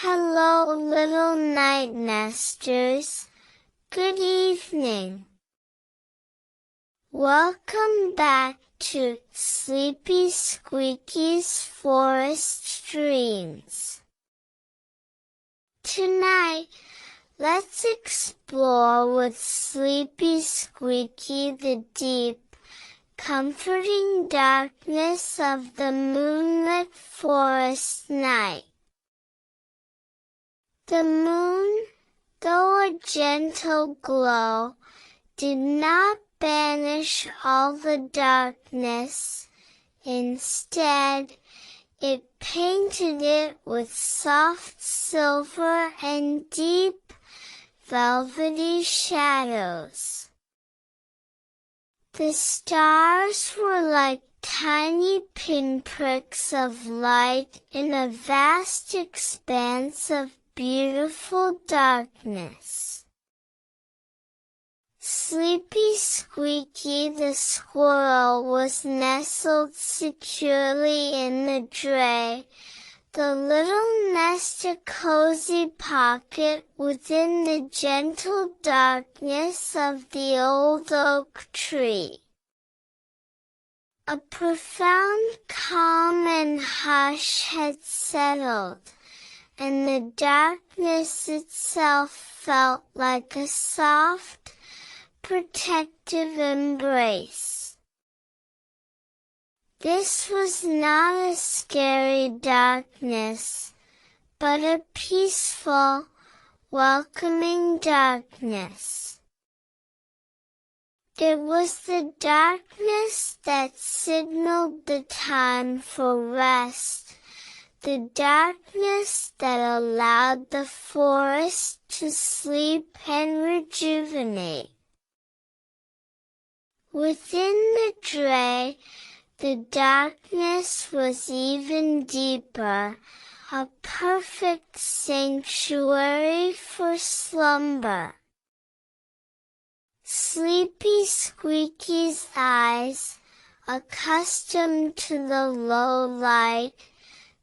Hello little night nesters, good evening. Welcome back to Sleepy Squeaky's Forest Dreams. Tonight, let's explore with Sleepy Squeaky the deep, comforting darkness of the moonlit forest night. The moon, though a gentle glow, did not banish all the darkness. Instead, it painted it with soft silver and deep, velvety shadows. The stars were like tiny pinpricks of light in a vast expanse of beautiful darkness. Sleepy Squeaky the squirrel was nestled securely in the drey, the little nest a cozy pocket within the gentle darkness of the old oak tree. A profound calm and hush had settled, and the darkness itself felt like a soft, protective embrace. This was not a scary darkness, but a peaceful, welcoming darkness. It was the darkness that signaled the time for rest, the darkness that allowed the forest to sleep and rejuvenate. Within the drey, the darkness was even deeper, a perfect sanctuary for slumber. Sleepy Squeaky's eyes, accustomed to the low light,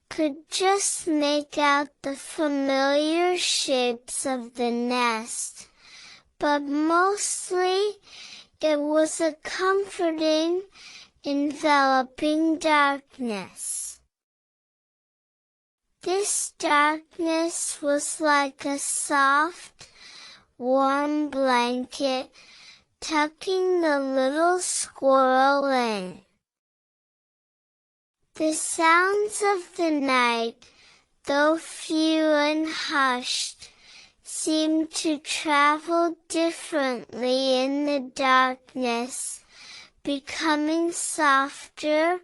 could just make out the familiar shapes of the nest, but mostly it was a comforting, enveloping darkness. This darkness was like a soft, warm blanket tucking the little squirrel in. The sounds of the night, though few and hushed, seemed to travel differently in the darkness, becoming softer,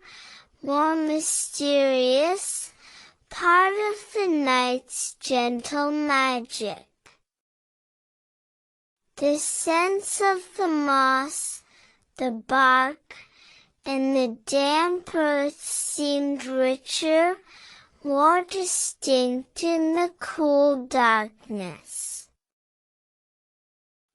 more mysterious, part of the night's gentle magic. The scents of the moss, the bark, and the damp earth seemed richer, more distinct in the cool darkness.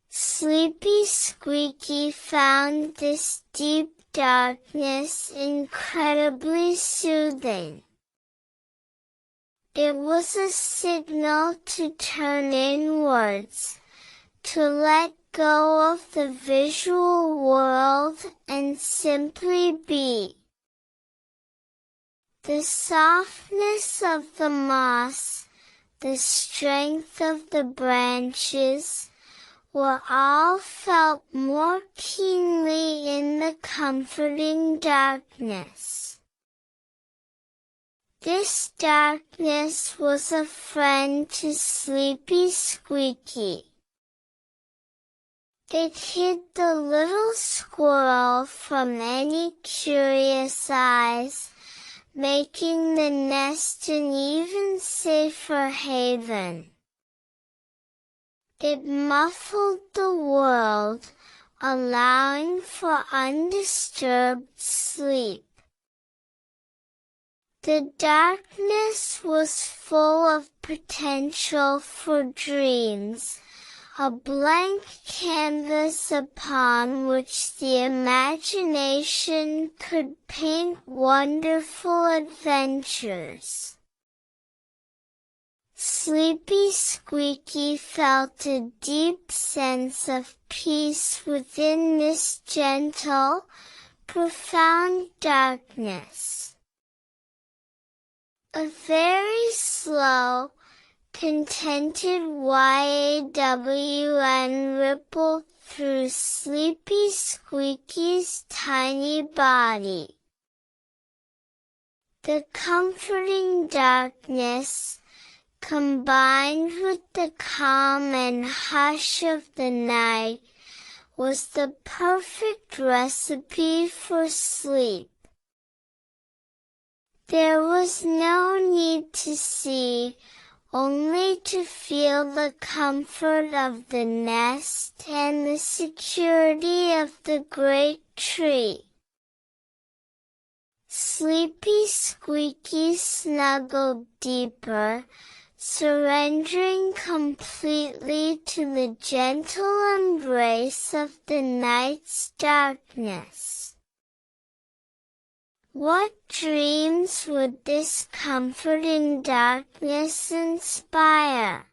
Sleepy Squeaky found this deep darkness incredibly soothing. It was a signal to turn inwards, to let go of the visual world and simply be. The softness of the moss, the strength of the branches, were all felt more keenly in the comforting darkness. This darkness was a friend to Sleepy Squeaky. It hid the little squirrel from any curious eyes, making the nest an even safer haven. It muffled the world, allowing for undisturbed sleep. The darkness was full of potential for dreams, a blank canvas upon which the imagination could paint wonderful adventures. Sleepy Squeaky felt a deep sense of peace within this gentle, profound darkness. A very slow, contented yawn rippled through Sleepy Squeaky's tiny body. The comforting darkness, combined with the calm and hush of the night, was the perfect recipe for sleep. There was no need to see, only to feel the comfort of the nest and the security of the great tree. Sleepy Squeaky snuggled deeper, surrendering completely to the gentle embrace of the night's darkness. What dreams would this comforting darkness inspire?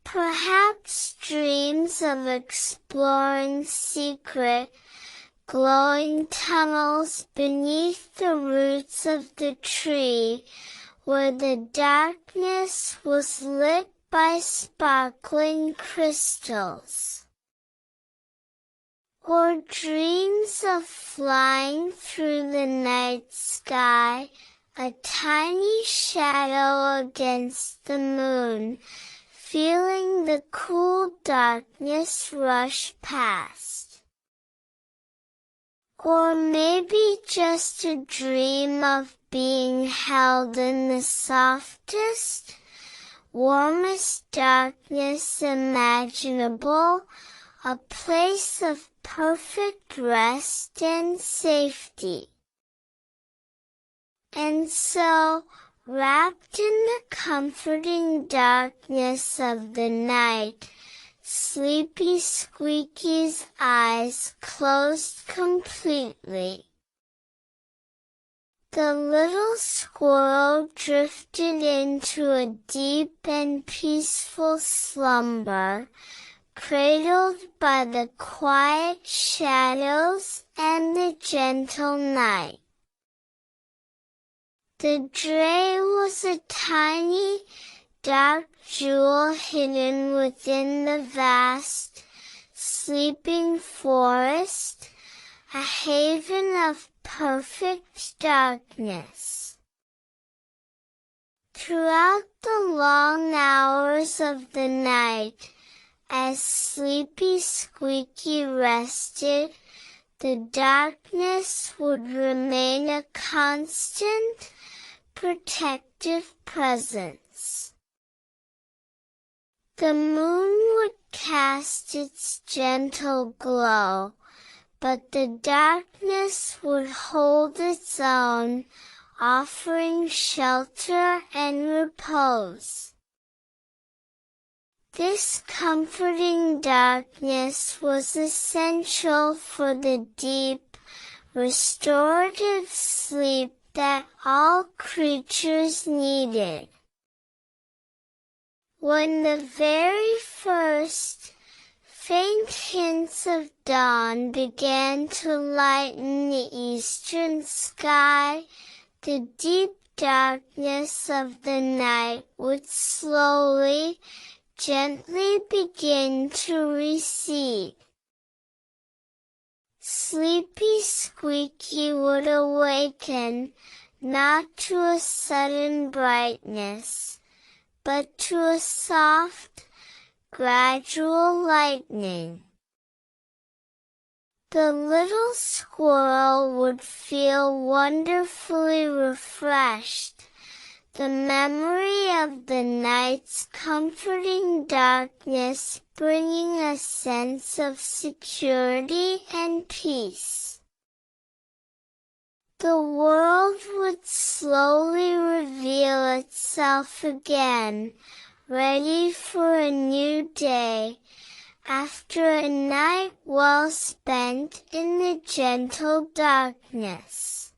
Perhaps dreams of exploring secret, glowing tunnels beneath the roots of the tree, where the darkness was lit by sparkling crystals. Or dreams of flying through the night sky, a tiny shadow against the moon, feeling the cool darkness rush past. Or maybe just a dream of being held in the softest, warmest darkness imaginable, a place of perfect rest and safety. And so, wrapped in the comforting darkness of the night, Sleepy Squeaky's eyes closed completely. The little squirrel drifted into a deep and peaceful slumber, cradled by the quiet shadows and the gentle night. The drey was a tiny, dark jewel hidden within the vast, sleeping forest, a haven of perfect darkness. Throughout the long hours of the night, as Sleepy Squeaky rested, the darkness would remain a constant, protective presence. The moon would cast its gentle glow, but the darkness would hold its own, offering shelter and repose. This comforting darkness was essential for the deep, restorative sleep that all creatures needed. When the very first, faint hints of dawn began to lighten the eastern sky, the deep darkness of the night would slowly, gently begin to recede. Sleepy Squeaky would awaken, not to a sudden brightness, but to a soft, gradual lightening. The little squirrel would feel wonderfully refreshed, the memory of the night's comforting darkness bringing a sense of security and peace. The world would slowly reveal itself again, ready for a new day, after a night well spent in the gentle darkness.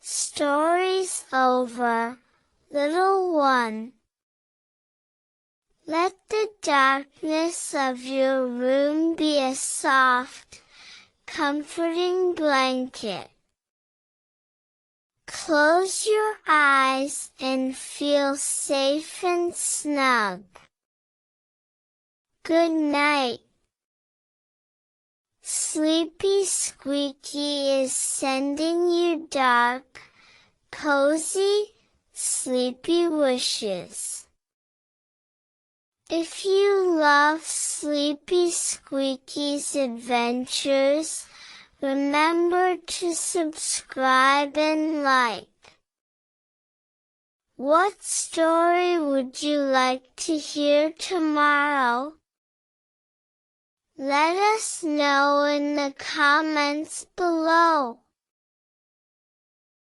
Stories over. Little one, let the darkness of your room be a soft, comforting blanket. Close your eyes and feel safe and snug. Good night. Sleepy Squeaky is sending you dark, cozy, sleepy wishes. If you love Sleepy Squeaky's adventures, remember to subscribe and like. What story would you like to hear tomorrow? Let us know in the comments below.